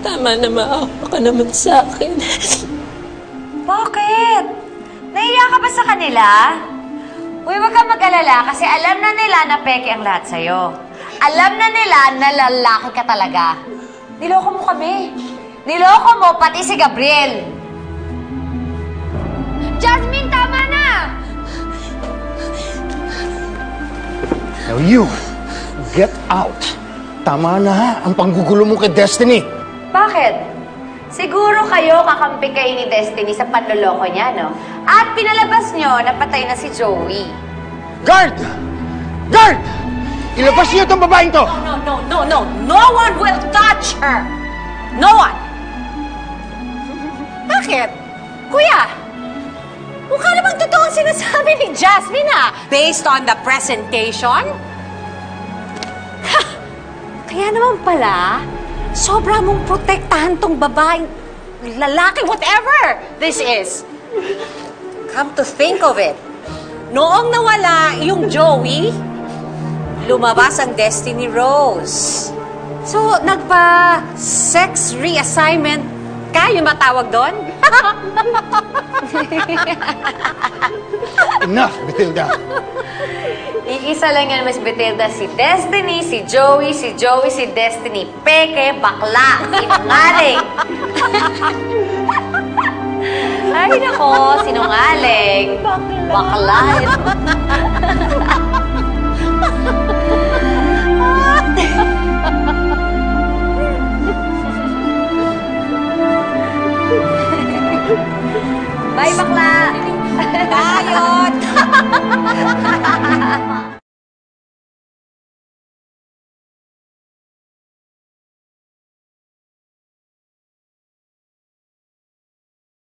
Tama na, maawa ka naman sa akin. Bakit? Naiya ka ba sa kanila? Uy, wag kang mag-alala kasi alam na nila na peke ang lahat sa'yo. Alam na nila na lalaki ka talaga. Niloko mo kami. Niloko mo pati si Gabriel. Jasmine, tama na! Now you, get out. Tama na ha, ang panggugulo mo kay Destiny. Bakit? Siguro kayo kakampi kayo ni Destiny sa panloloko niya, no? At pinalabas nyo na patay na si Joey. Guard! Guard! Ilabas niyo itong babaeng to! No. No one will touch her! No one! Bakit? Kuya, mukha namang totoo ang sinasabi ni Jasmine, ah. Based on the presentation? Ha! Kaya naman pala, sobra mong protektahan tong babaeng, lalaki, whatever this is. Come to think of it, noong nawala yung Joey, lumabas ang Destiny Rose. So, nagpa-sex reassignment ka, yung matawag doon? Enough, Matilda. Iisa lang yan, Miss Betilda. Si Destiny, si Joey, si Destiny. Peke, bakla, sinungaling. Ay, nako, sinungaling. Bakla. Bye, bakla. Bayot!